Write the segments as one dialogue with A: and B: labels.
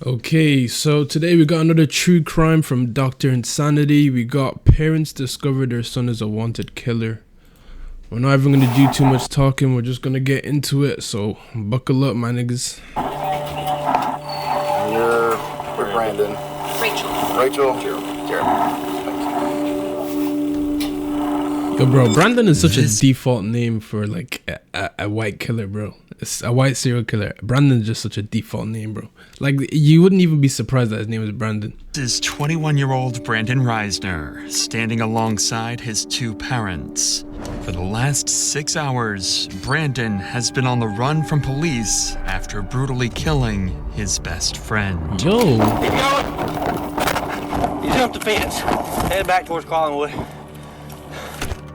A: Okay, so today we got another true crime from Dr. Insanity. We got parents discover their son is a wanted killer. We're not even gonna do too much talking, we're just gonna get into it, so buckle up, my niggas.
B: We're Brandon. Rachel. Jeremy.
A: Yo, bro, Brandon is such a default name for like a white killer, bro. It's a white serial killer. Brandon's just such a default name, bro. Like, you wouldn't even be surprised that his name is Brandon.
C: This is 21-year-old Brandon Reisner, standing alongside his two parents. For the last 6 hours, Brandon has been on the run from police after brutally killing his best friend.
A: Yo.
D: Keep going. You jumped the fence. Head back towards Collinwood.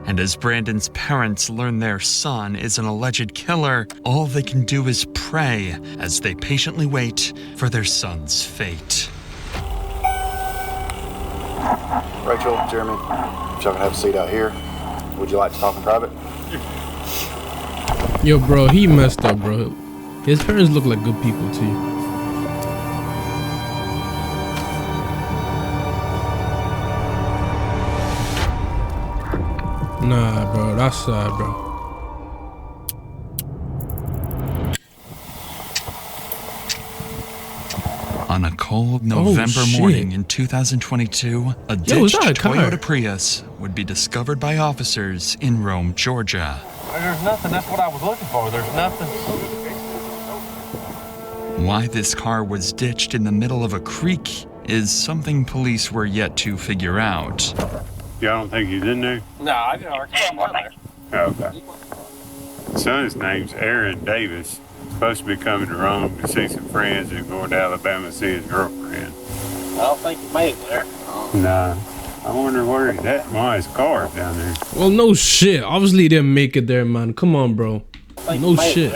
C: And as Brandon's parents learn their son is an alleged killer, all they can do is pray as they patiently wait for their son's fate.
B: Rachel, Jeremy, if y'all can have a seat out here. Would you like to talk in private?
A: Yo, bro, he messed up, bro. His parents look like good people, too. Nah, bro, that's sad, bro.
C: On a cold November morning in 2022, a ditched Toyota Prius would be discovered by officers in Rome, Georgia.
D: There's nothing. That's what I was looking for. There's nothing.
C: Why this car was ditched in the middle of a creek is something police were yet to figure out.
E: Y'all don't think he's in there?
D: No, I didn't already come down there.
E: Okay. Son's name's Aaron Davis. Supposed to be coming to Rome to see some friends and going to Alabama to see his girlfriend.
D: I don't think he made it there.
E: Nah. I wonder where he's at. Why his car down there?
A: Well, no shit. Obviously, he didn't make it there, man. Come on, bro. No shit.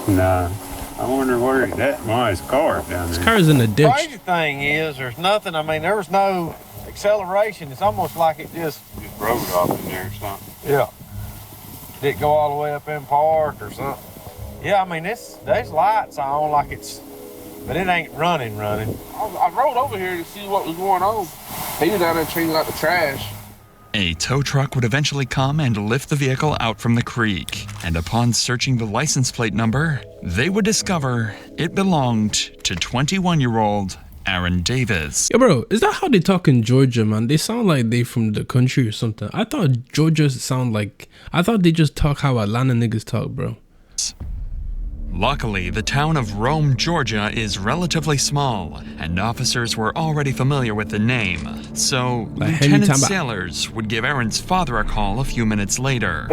E: Nah. I wonder where he's at. Why his car down there?
A: His car's in the ditch.
D: The crazy thing is, there's nothing. I mean, there was no acceleration. It's almost like it just
E: rode off in there or something.
D: Yeah. Did it go all the way up in park or something? Yeah, I mean, there's lights on like it's, but it ain't running.
F: I rode over here to see what was going on. He was down there changing out the trash.
C: A tow truck would eventually come and lift the vehicle out from the creek. And upon searching the license plate number, they would discover it belonged to 21-year-old Aaron Davis.
A: Yo, bro, is that how they talk in Georgia, man? They sound like they from the country or something. I thought Georgia sound like, I thought they just talk how Atlanta niggas talk, bro.
C: Luckily, the town of Rome, Georgia is relatively small, and officers were already familiar with the name. So, Lieutenant Sailors would give Aaron's father a call a few minutes later.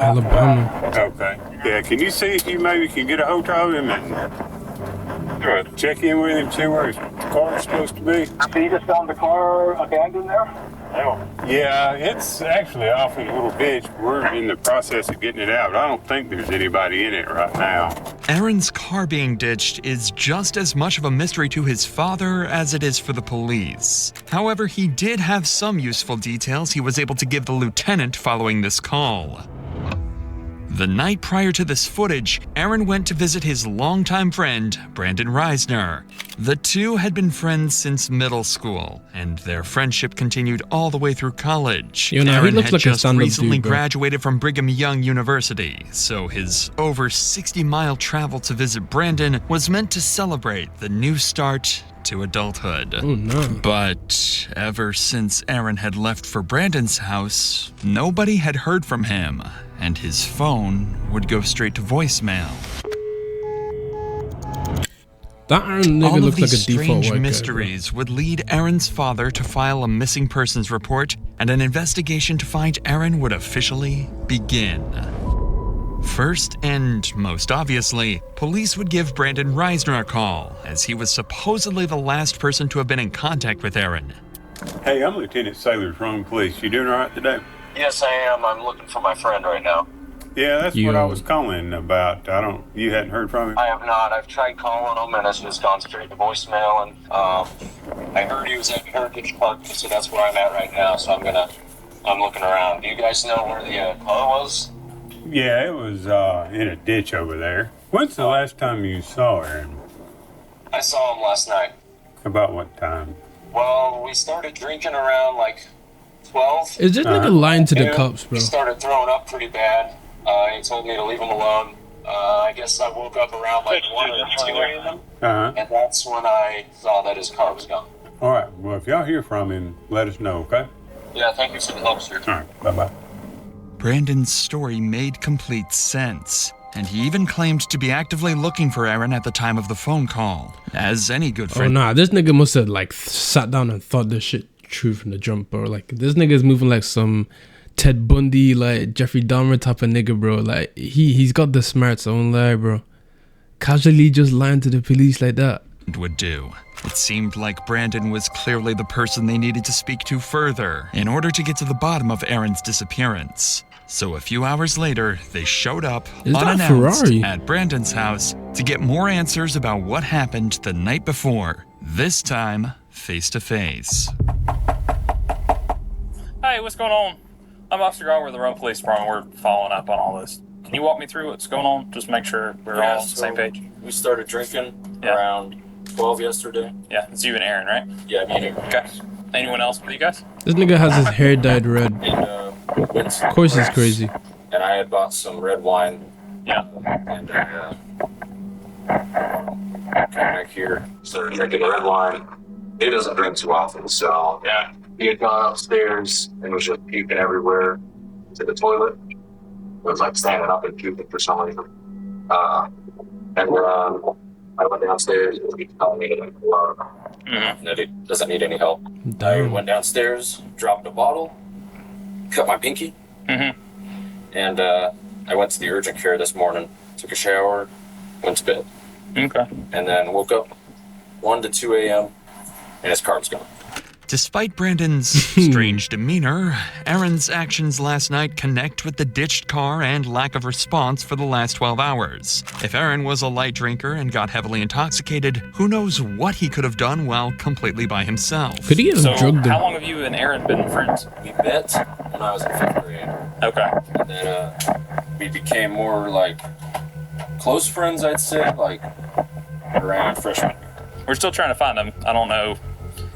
A: Alabama.
E: Okay. Yeah, can you see if you maybe can get a hold of him and check in with him, see where his car's supposed to be?
G: So you just found the car abandoned there?
E: Yeah, it's actually off in a little ditch. We're in the process of getting it out. I don't think there's anybody in it right now.
C: Aaron's car being ditched is just as much of a mystery to his father as it is for the police. However, he did have some useful details he was able to give the lieutenant following this call. The night prior to this footage, Aaron went to visit his longtime friend, Brandon Reisner. The two had been friends since middle school, and their friendship continued all the way through college.
A: You know,
C: Aaron
A: he looks
C: had
A: like
C: just
A: a stand-up
C: recently
A: dude, bro.
C: graduated from Brigham Young University, so his over 60-mile travel to visit Brandon was meant to celebrate the new start to adulthood.
A: Oh, no.
C: But ever since Aaron had left for Brandon's house, nobody had heard from him, and his phone would go straight to voicemail.
A: That Aaron nigga
C: All of
A: looks like a
C: these
A: default
C: strange
A: white guy,
C: mysteries would lead Aaron's father to file a missing persons report, and an investigation to find Aaron would officially begin. First, and most obviously, police would give Brandon Reisner a call, as he was supposedly the last person to have been in contact with Aaron.
E: Hey, I'm Lieutenant Sailors, Rome Police. You doing all right today?
G: Yes, I am. I'm looking for my friend right now.
E: Yeah, that's what I was calling about. You hadn't heard from him?
G: I have not. I've tried calling him, and it's just gone straight to voicemail. And I heard he was at Heritage Park, so that's where I'm at right now. So I'm looking around. Do you guys know where the car was?
E: Yeah, it was in a ditch over there. When's the last time you saw Aaron?
G: saw him last night.
E: About what time?
G: Well, we started drinking around like 12.
A: Is this nigga lying to the cops, bro?
G: He started throwing up pretty bad. He told me to leave him alone. I guess I woke up around like 1 or 2 a.m. And that's when I saw that his car was gone.
E: All right. Well, if y'all hear from him, let us know, okay?
G: Yeah, thank you for the help, sir.
E: All right. Bye-bye.
C: Brandon's story made complete sense, and he even claimed to be actively looking for Aaron at the time of the phone call. As any good
A: Oh
C: friend.
A: nah, this nigga must have like sat down and thought this shit true from the jump, bro. Like this nigga's moving like some Ted Bundy, like Jeffrey Dahmer type of nigga, bro. Like he's got the smarts, I won't lie, bro. Casually just lying to the police like that.
C: Would do. It seemed like Brandon was clearly the person they needed to speak to further in order to get to the bottom of Aaron's disappearance. So a few hours later, they showed up
A: Is that
C: unannounced
A: Ferrari?
C: at Brandon's house to get more answers about what happened the night before. This time, face to face.
H: Hey, what's going on? I'm Officer Grant with the Rome Police Department. We're following up on all this. Can you walk me through what's going on? Just make sure we're all on the same page.
I: We started drinking around 12 yesterday.
H: Yeah, it's you and Aaron, right?
I: Yeah, me and Aaron.
H: Okay. Anyone else with you guys?
A: This nigga has his hair dyed red.
I: And, went to
A: Of course he's
I: Press,
A: crazy.
I: And I had bought some red wine.
H: Yeah.
I: And came back here, started drinking red wine. He doesn't drink too often, so
H: Yeah.
I: he had gone upstairs and was just puking everywhere to the toilet. It was like standing up and puking for some reason. I went downstairs and he told me that he doesn't need any help. I
A: Damn.
I: went downstairs, dropped a bottle, cut my pinky, and I went to the urgent care this morning, took a shower, went to bed,
H: Okay.
I: and then woke up 1 to 2 a.m. and his car was gone.
C: Despite Brandon's strange demeanor, Aaron's actions last night connect with the ditched car and lack of response for the last 12 hours. If Aaron was a light drinker and got heavily intoxicated, who knows what he could have done while completely by himself.
A: Could he have
H: So,
A: drugged
H: how
A: him?
H: long have you and Aaron been friends?
I: We met when I was in 5th grade,
H: Okay.
I: and then we became more like close friends, I'd say, like around freshman year.
H: We're still trying to find him. I don't know.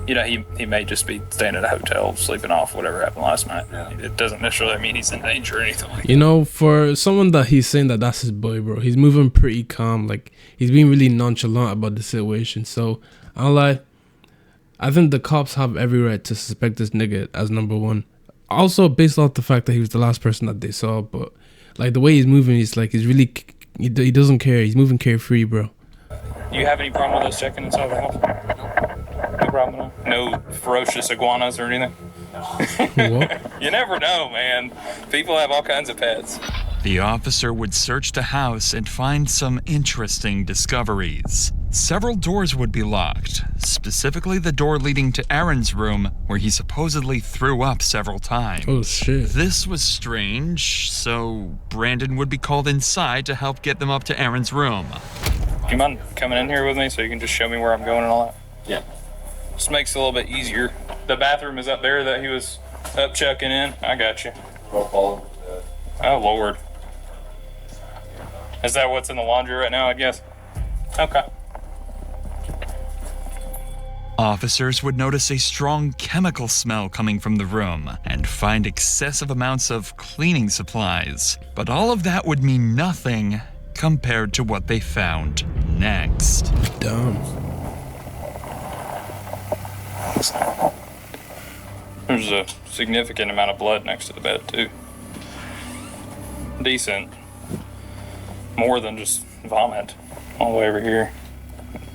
H: You know, he may just be staying at a hotel, sleeping off whatever happened last night.
I: Yeah.
H: It doesn't necessarily mean he's in danger or anything like that.
A: You know, for someone that he's saying that that's his boy, bro, he's moving pretty calm. Like, he's being really nonchalant about the situation. So, I'll lie. I think the cops have every right to suspect this nigga as number one. Also, based off the fact that he was the last person that they saw. But, like, the way he's moving, he's like, he doesn't care. He's moving carefree, bro.
H: Do you have any problem with us checking inside the house? No problem at all? No ferocious iguanas or anything?
A: What?
H: You never know, man. People have all kinds of pets.
C: The officer would search the house and find some interesting discoveries. Several doors would be locked, specifically the door leading to Aaron's room, where he supposedly threw up several times.
A: Oh, shit.
C: This was strange, so Brandon would be called inside to help get them up to Aaron's room.
H: Do you mind coming in here with me so you can just show me where I'm going and all that?
I: Yeah.
H: Just makes it a little bit easier. The bathroom is up there that he was up chucking in. I got you. Oh, Lord. Is that what's in the laundry right now, I guess? Okay.
C: Officers would notice a strong chemical smell coming from the room and find excessive amounts of cleaning supplies. But all of that would mean nothing compared to what they found next.
A: Damn.
H: There's a significant amount of blood next to the bed, too. Decent. More than just vomit all the way over here.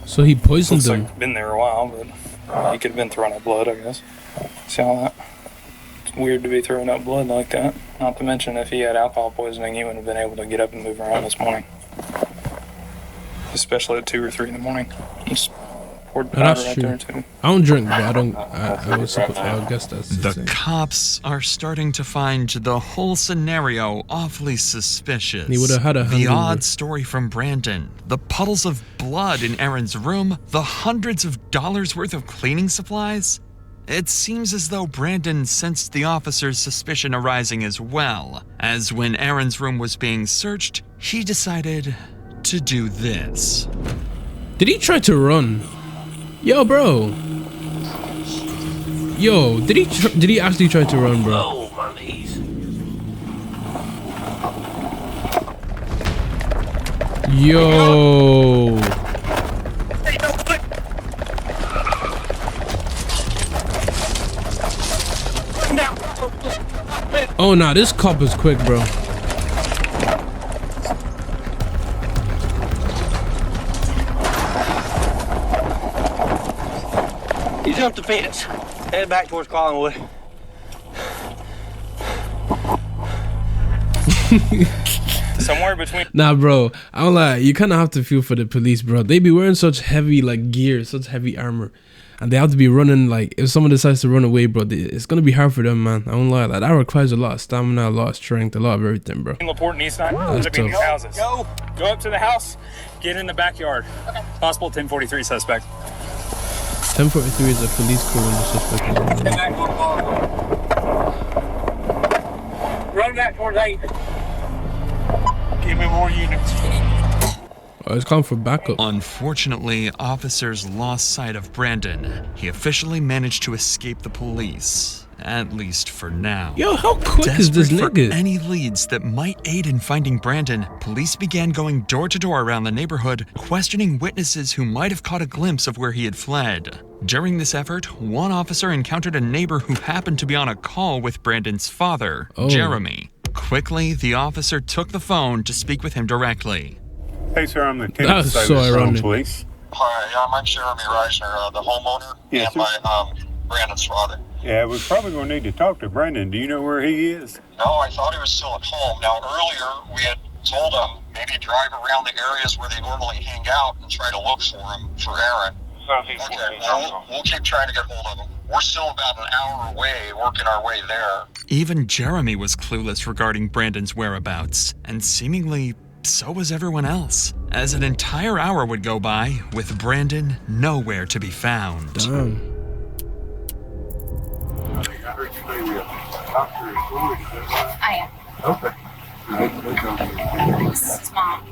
A: So he poisoned
H: Looks
A: them.
H: like been there a while, but he could have been throwing up blood, I guess. See all that? It's weird to be throwing up blood like that. Not to mention, if he had alcohol poisoning, he wouldn't have been able to get up and move around this morning. Especially at 2 or 3 in the morning. Just poured powder
A: that's
H: right
A: true.
H: there, too.
A: I don't drink, but I guess that's
C: The
A: insane.
C: cops are starting to find the whole scenario awfully suspicious.
A: He would have had a
C: The
A: hangover.
C: odd story from Brandon, the puddles of blood in Aaron's room, the hundreds of dollars worth of cleaning supplies. It seems as though Brandon sensed the officer's suspicion arising as well, as when Aaron's room was being searched, he decided to do this.
A: Did he try to run? Yo, bro. Yo, did he actually try to run, bro?
J: Oh, my knees.
A: Yo. Oh, nah, this cop is quick, bro.
J: He jumped the fence. Headed back towards Collinwood.
H: Somewhere between.
A: Nah, bro, I don't lie. You kind of have to feel for the police, bro. They be wearing such heavy, like, gear, such heavy armor. And they have to be running, like, if someone decides to run away, bro, it's going to be hard for them, man. I don't lie. Like, that requires a lot of stamina, a lot of strength, a lot of everything, bro.
H: LaPorte and Eastside.
A: That's
H: There's these
A: tough.
H: houses. Go up to the house. Get in the backyard. Possible 1043 suspect.
A: 1043 is a police crew and the suspect is running.
J: Run back towards 8.
H: Give me more units.
A: Oh, it's calling for backup.
C: Unfortunately, officers lost sight of Brandon. He officially managed to escape the police, at least for now.
A: Yo, how quick is this
C: Desperate
A: nigga?
C: for any leads that might aid in finding Brandon, police began going door to door around the neighborhood, questioning witnesses who might have caught a glimpse of where he had fled. During this effort, one officer encountered a neighbor who happened to be on a call with Brandon's father, Jeremy. Quickly, the officer took the phone to speak with him directly.
E: Hey, sir, I'm Lieutenant
A: That's
E: Silas
A: so
E: Rome
A: ironic.
E: Police.
G: Hi, I'm Jeremy Reisner, the homeowner,
E: Yes,
G: and my Brandon's father.
E: Yeah, we're probably going to need to talk to Brandon. Do you know where he is?
G: No, I thought he was still at home. Now, earlier we had told him maybe drive around the areas where they normally hang out and try to look for him, for Aaron. Okay, we'll keep trying to get hold of him. We're still about an hour away, working our way there.
C: Even Jeremy was clueless regarding Brandon's whereabouts, and seemingly so was everyone else, as an entire hour would go by with Brandon nowhere to be found.
A: Damn.
K: I am.
B: Okay.
K: This is Mom.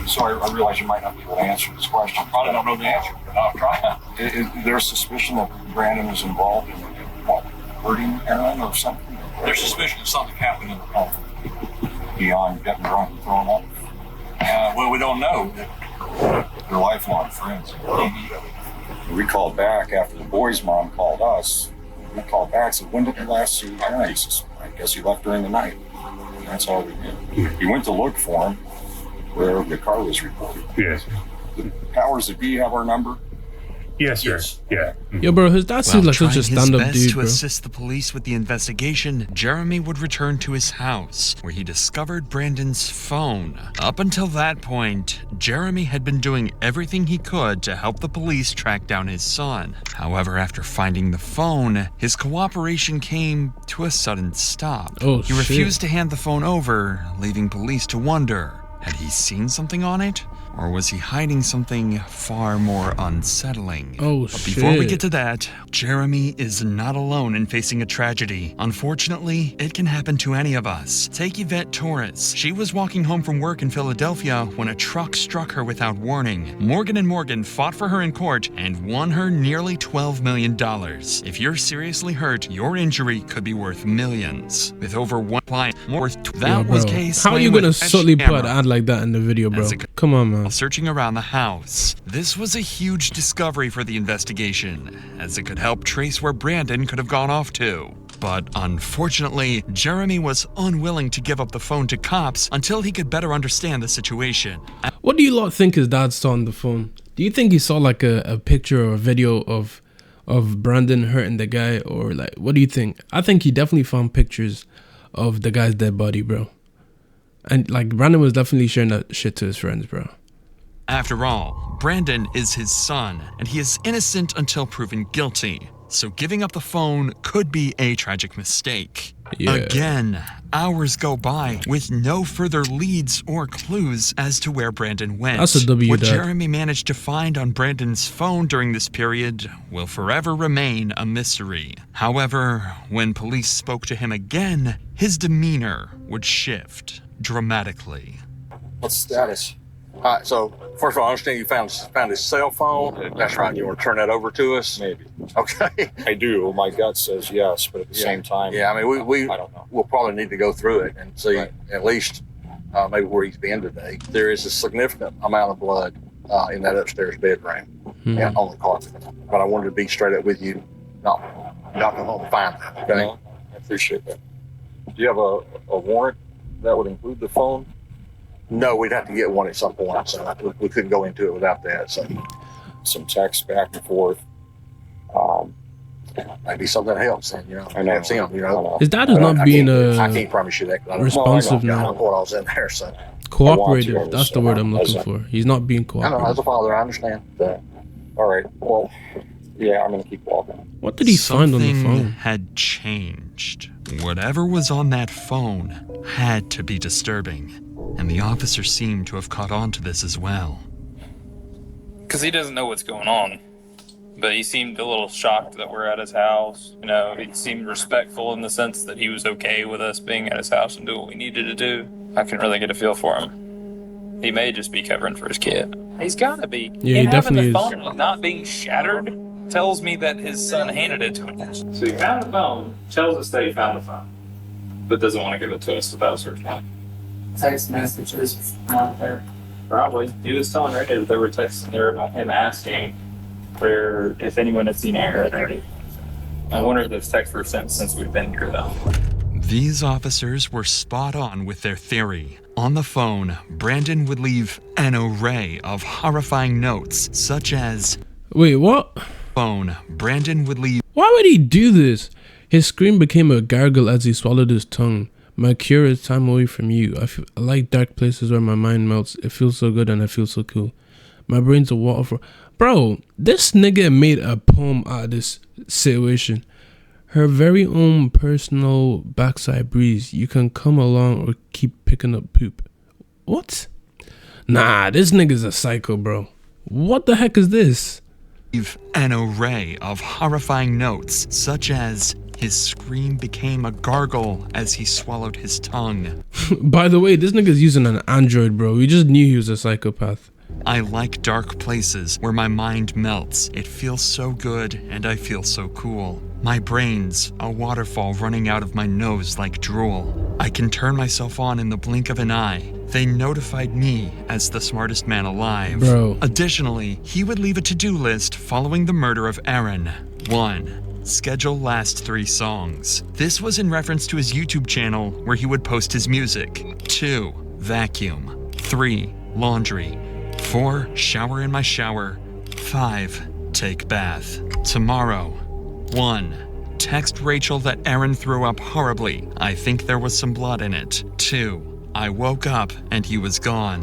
B: So I realize you might not be able to answer this question.
G: Probably don't know the answer, but I'll try.
B: There's suspicion that Brandon was involved in what, hurting Aaron or something?
G: There's suspicion of something happened in the home.
B: Beyond getting drunk and throwing up?
G: Well, we don't know.
B: They're lifelong friends. We called back after the boy's mom called us. We called back and said, when did you last see Aaron? He says, I guess he left during the night. And that's all we knew. He went to look for him where the car was reported.
E: Yes.
B: The powers that be have our number.
E: Yes, sir. Yeah.
A: Yo, bro, his dad seems like such a
C: trying
A: stand-up
C: his best
A: dude,
C: to
A: bro.
C: assist the police with the investigation, Jeremy would return to his house, where he discovered Brandon's phone. Up until that point, Jeremy had been doing everything he could to help the police track down his son. However, after finding the phone, his cooperation came to a sudden stop.
A: Oh,
C: he refused to hand the phone over, leaving police to wonder, had he seen something on it? Or was he hiding something far more unsettling?
A: Oh,
C: But before we
A: shit.
C: get to that, Jeremy is not alone in facing a tragedy. Unfortunately, it can happen to any of us. Take Yvette Torres. She was walking home from work in Philadelphia when a truck struck her without warning. Morgan & Morgan fought for her in court and won her nearly $12 million. If you're seriously hurt, your injury could be worth millions. With over one client worth that
A: Yo,
C: was
A: bro.
C: case
A: How are you
C: slain
A: gonna
C: with a
A: subtly put an
C: camera.
A: ad like that in the video, bro?
C: As a-
A: Come on, man.
C: While searching around the house. This was a huge discovery for the investigation, as it could help trace where Brandon could have gone off to. But unfortunately, Jeremy was unwilling to give up the phone to cops until he could better understand the situation.
A: What do you lot think his dad saw on the phone? Do you think he saw like a picture or a video of Brandon hurting the guy, or like, what do you think? I think he definitely found pictures of the guy's dead body, bro. And like, Brandon was definitely sharing that shit to his friends, bro.
C: After all, Brandon is his son, and he is innocent until proven guilty. So giving up the phone could be a tragic mistake.
A: Yeah.
C: Again, hours go by with no further leads or clues as to where Brandon went.
A: That's a W,
C: What
A: Dad.
C: Jeremy managed to find on Brandon's phone during this period will forever remain a mystery. However, when police spoke to him again, his demeanor would shift dramatically.
B: What's the status?
L: All right, so first of all, I understand you found his cell phone. That's right. You want to turn that over to us?
B: Maybe.
L: Okay.
B: I do. My gut says yes, but at the same time,
L: Yeah, I mean,
B: I don't know.
L: we'll probably need to go through it and see at least maybe where he's been today. There is a significant amount of blood in that upstairs bedroom and on the carpet. But I wanted to be straight up with you. No, you're not going to find that. Okay.
B: No, I appreciate that. Do you have a warrant that would include the phone?
L: No, we'd have to get one at some point, so we couldn't go into it without that. So
B: some text back and forth.
L: Maybe something helps, and
B: I know.
L: It's him.
A: His dad is not being
L: I can't promise you that. I don't
A: responsive
L: know. I
A: now.
L: don't know what I was in there, so
A: Cooperative. That's the word I'm looking for. He's not being
L: I know. As
A: cooperative.
L: a father, I understand.
B: All right. Well, yeah, I'm gonna keep walking.
A: What did he find on the
C: Something
A: phone?
C: had changed. Whatever was on that phone had to be disturbing, and the officer seemed to have caught on to this as well.
H: Because he doesn't know what's going on. But he seemed a little shocked that we're at his house. You know, he seemed respectful in the sense that he was okay with us being at his house and doing what we needed to do. I couldn't really get a feel for him. He may just be covering for his kid. He's got to be.
A: Yeah, he
H: And having
A: definitely
H: the
A: is.
H: phone not being shattered tells me that his son handed it to him. So he found the phone, tells us that he found the phone, but doesn't want to give it to us without searching it.
M: Text messages not there.
H: Probably. He was telling Ray that there were texts there about him asking for if anyone had seen Aaron. I wonder if those texts were sent since we've been here, though.
C: These officers were spot on with their theory. On the phone, Brandon would leave an array of horrifying notes, such as...
A: Wait, what?
C: Phone, Brandon would leave...
A: Why would he do this? His scream became a gargle as he swallowed his tongue. My cure is time away from you. I like dark places where my mind melts. It feels so good and I feel so cool. My brain's a waterfall. Bro, this nigga made a poem out of this situation. Her very own personal backside breeze. You can come along or keep picking up poop. What? Nah, this nigga's a psycho, bro. What the heck is this?
C: An array of horrifying notes, such as... His scream became a gargle as he swallowed his tongue.
A: By the way, this nigga's using an Android, bro. We just knew he was a psychopath.
C: I like dark places where my mind melts. It feels so good and I feel so cool. My brain's a waterfall running out of my nose like drool. I can turn myself on in the blink of an eye. They notified me as the smartest man alive.
A: Bro.
C: Additionally, he would leave a to-do list following the murder of Aaron. 1. Schedule last 3 songs. This was in reference to his YouTube channel where he would post his music. 2. Vacuum. 3. Laundry. 4. Shower in my shower. 5. Take bath. Tomorrow. 1. Text Rachel that Aaron threw up horribly. I think there was some blood in it. 2. I woke up and he was gone.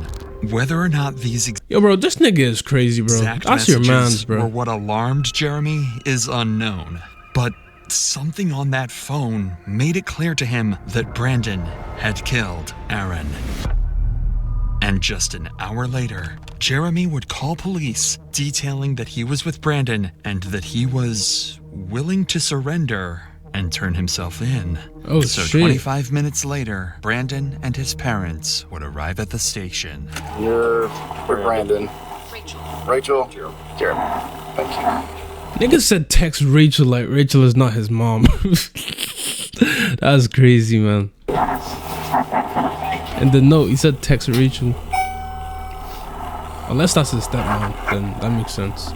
C: Whether or not these
A: Yo, bro, this nigga is crazy, bro.
C: exact
A: That's your man's,
C: messages
A: bro.
C: were what alarmed Jeremy is unknown. But something on that phone made it clear to him that Brandon had killed Aaron. And just an hour later, Jeremy would call police, detailing that he was with Brandon and that he was willing to surrender and turn himself in.
A: Oh,
C: so
A: shit.
C: 25 minutes later, Brandon and his parents would arrive at the station.
N: You're with Brandon. Rachel. Jeremy. Thank you.
A: Nigga said text Rachel like Rachel is not his mom. That's crazy, man. In the note, he said text Rachel. Unless that's his stepmom, then that makes sense.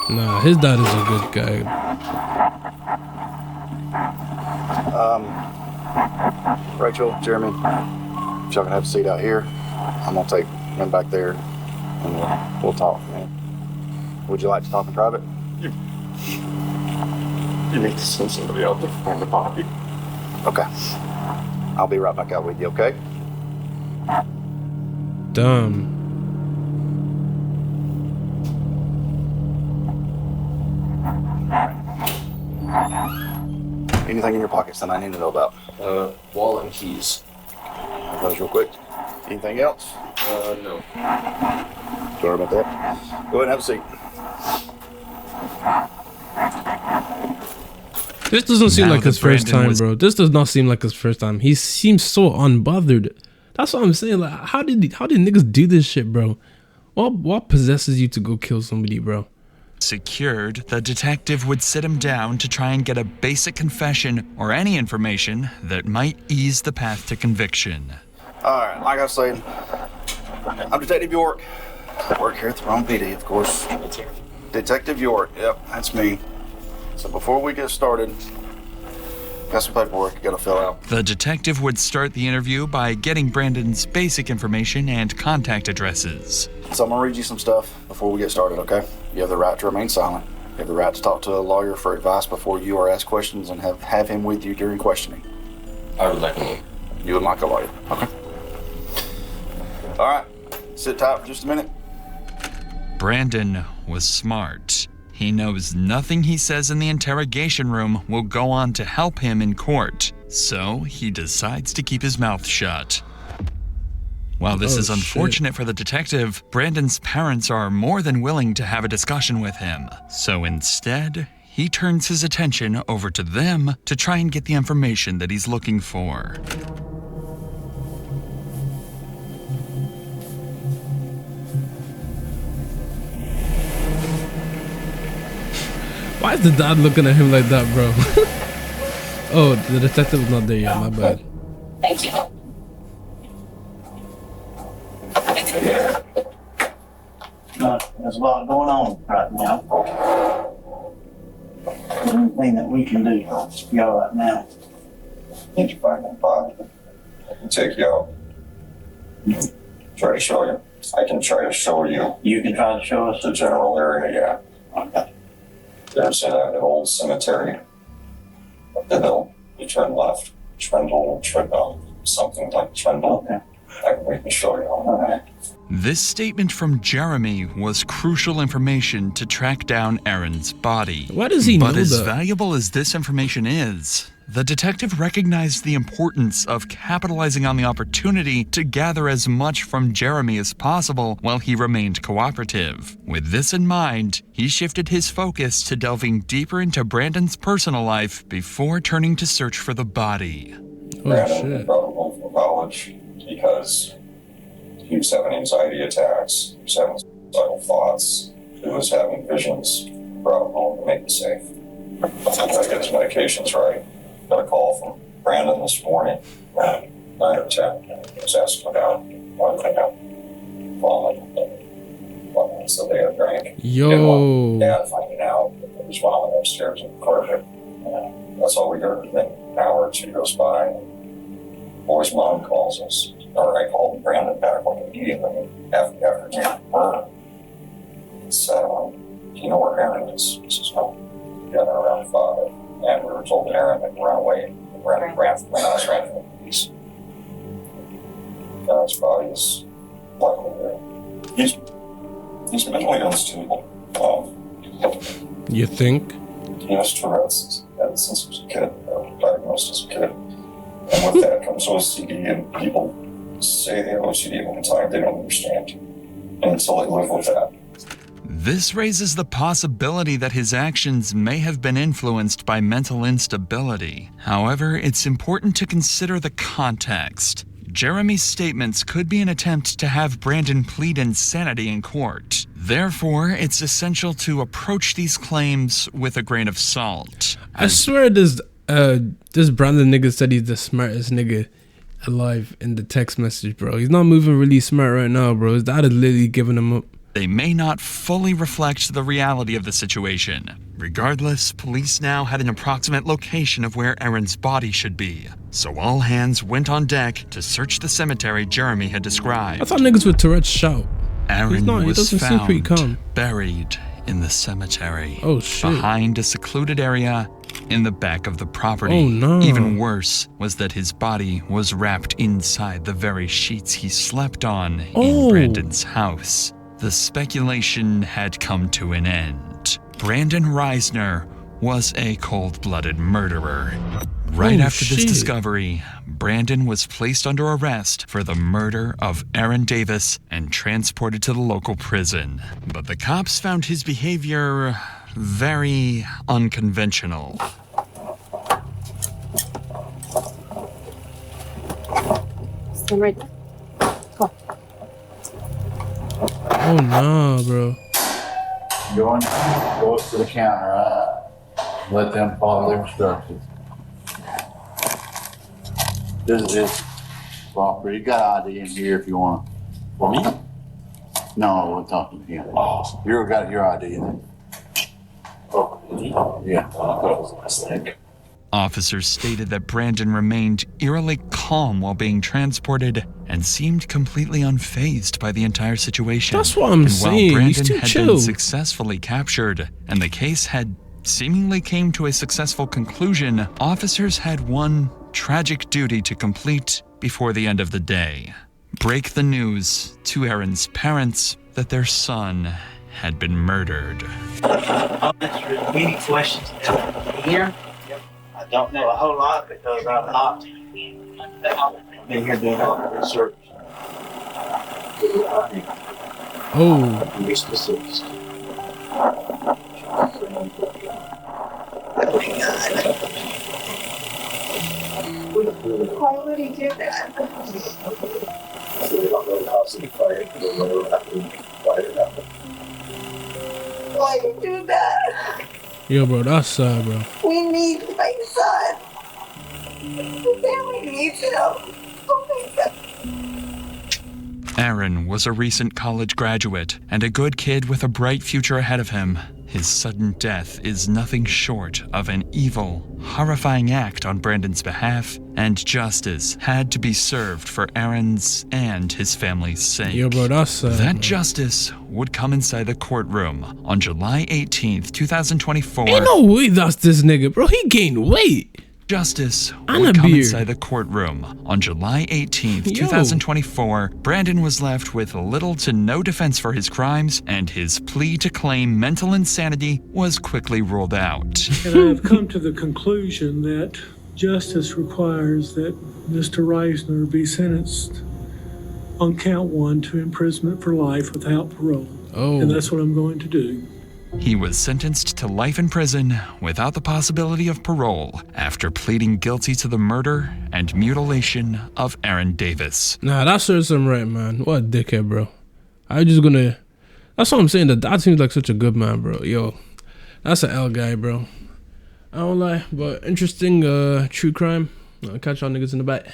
A: Nah, his dad is a good guy.
N: Rachel, Jeremy, if y'all can have a seat out here, I'm gonna take him back there and we'll talk, man. Would you like to talk in private?
B: You need to send somebody out to find the body.
N: Okay. I'll be right back out with you, okay?
A: Damn.
N: Anything in your pockets that I need to know about?
B: Wallet and keys.
N: Have those real quick. Anything else?
B: No.
N: Sorry about that. Go ahead and have a seat.
A: This doesn't seem
C: Now
A: like his
C: that
A: first
C: Brandon
A: time,
C: was-
A: bro. This does not seem like his first time. He seems so unbothered. That's what I'm saying. Like, how did niggas do this shit, bro? What possesses you to go kill somebody, bro?
C: Secured, the detective would sit him down to try and get a basic confession or any information that might ease the path to conviction.
N: All right, like I was saying, I'm Detective York. I work here at the Rome PD, of course. Detective York, yep, that's me. So before we get started, got some paperwork you gotta fill out.
C: The detective would start the interview by getting Brandon's basic information and contact addresses.
N: So I'm gonna read you some stuff before we get started, okay? You have the right to remain silent. You have the right to talk to a lawyer for advice before you are asked questions and have him with you during questioning.
I: I would like to.
N: You would like a lawyer, okay? All right, sit tight for just a minute.
C: Brandon was smart. He knows nothing he says in the interrogation room will go on to help him in court, so he decides to keep his mouth shut. While this is unfortunate for the detective, Brandon's parents are more than willing to have a discussion with him. So instead, he turns his attention over to them to try and get the information that he's looking for.
A: Why is the dad looking at him like that, bro? Oh, the detective was not there yet. My bad.
K: Thank you.
O: There's a lot going on right now. Anything that we can do to be all right now.
B: Need you find that body. I can take you out. Try to show you. I can try to show you.
O: You can try to show us
B: The general area, yeah.
O: Okay.
B: There's an old cemetery. Up the hill. You turn left. Trendle, something like Trendle.
O: Okay.
B: We can show you. All right.
C: This statement from Jeremy was crucial information to track down Aaron's body.
A: Why does he know
C: But as
A: that?
C: valuable as this information is, the detective recognized the importance of capitalizing on the opportunity to gather as much from Jeremy as possible while he remained cooperative. With this in mind, he shifted his focus to delving deeper into Brandon's personal life before turning to search for the body.
B: Brandon was probable for college because he was having anxiety attacks, he was having suicidal thoughts, he was having visions, brought him home to make it safe. I gotta get his medications right. Got a call from Brandon this morning at 9 or 10. He was asking about one thing up, vomiting, so they had drank.
A: Yo.
B: Dad finding out that he was vomiting upstairs in the carpet. That's all we heard. Then an hour or two goes by. Boy's mom calls us, or I called Brandon back like immediately after getting murder. He said, do you know where Aaron is? He says, no. Together around 5. And we were told Aaron had run away. Ran from the house, ran from the police. Aaron's body is luckily there. He's mentally unstable.
A: You think?
B: He has Tourette's since he was a kid, diagnosed as a kid. And with that comes OCD, and people say they have OCD all the time. They don't understand. And so they live with that.
C: This raises the possibility that his actions may have been influenced by mental instability. However, it's important to consider the context. Jeremy's statements could be an attempt to have Brandon plead insanity in court. Therefore, it's essential to approach these claims with a grain of salt.
A: I swear this Brandon nigga said he's the smartest nigga alive in the text message, bro. He's not moving really smart right now, bro. His dad is literally giving him up.
C: They may not fully reflect the reality of the situation. Regardless, police now had an approximate location of where Aaron's body should be. So all hands went on deck to search the cemetery Jeremy had described.
A: I thought niggas with Tourette's shout.
C: Aaron
A: He
C: was
A: doesn't seem pretty calm.
C: found buried in the cemetery.
A: Oh shit.
C: Behind a secluded area in the back of the property.
A: Oh, no.
C: Even worse was that his body was wrapped inside the very sheets he slept on in Brandon's house. The speculation had come to an end. Brandon Reisner was a cold-blooded murderer. Right after this discovery, Brandon was placed under arrest for the murder of Aaron Davis and transported to the local prison. But the cops found his behavior very unconventional.
K: Stand right there. Come
A: Oh nah, bro.
P: Go up to the counter, right? Let them follow their instructions. This is his property. You got ID in here if you want.
I: For me?
P: No, we're talking to him.
I: Oh.
P: You got your ID in there.
I: Oh,
P: yeah.
C: Officers stated that Brandon remained eerily calm while being transported and seemed completely unfazed by the entire situation.
A: That's what I'm
C: and
A: saying.
C: While
A: He's
C: Brandon
A: too
C: had
A: chill.
C: been successfully captured and the case had seemingly came to a successful conclusion, officers had one tragic duty to complete before the end of the day. Break the news to Aaron's parents that their son had been murdered.
O: Any questions? Here? I don't know a whole lot because I'm not. I've been here doing a lot of research.
A: Oh.
O: Be specific.
K: Why would he do that? Why you do that?
A: Yo, bro, that's sad, bro.
K: We need my son. The family needs him. Oh my God.
C: Aaron was a recent college graduate and a good kid with a bright future ahead of him. His sudden death is nothing short of an evil, horrifying act on Brandon's behalf, and justice had to be served for Aaron's and his family's sake.
A: Yo, bro, that's sad.
C: That
A: man.
C: justice would come inside the courtroom on July 18th, 2024.
A: Ain't no way that's this nigga, bro. He gained weight.
C: Justice
A: And
C: would
A: a
C: come
A: beard.
C: inside the courtroom on July 18th,
A: Yo.
C: 2024. Brandon was left with little to no defense for his crimes, and his plea to claim mental insanity was quickly ruled out.
Q: And I have come to the conclusion that justice requires that Mr. Reisner be sentenced on count 1 to imprisonment for life without parole.
A: Oh.
Q: And that's what I'm going to do.
C: He was sentenced to life in prison without the possibility of parole after pleading guilty to the murder and mutilation of Aaron Davis.
A: Nah, that serves him right, man. What a dickhead, bro. That's what I'm saying. That seems like such a good man, bro. Yo, that's an L guy, bro. I don't lie, but interesting true crime. I'll catch y'all niggas in the back.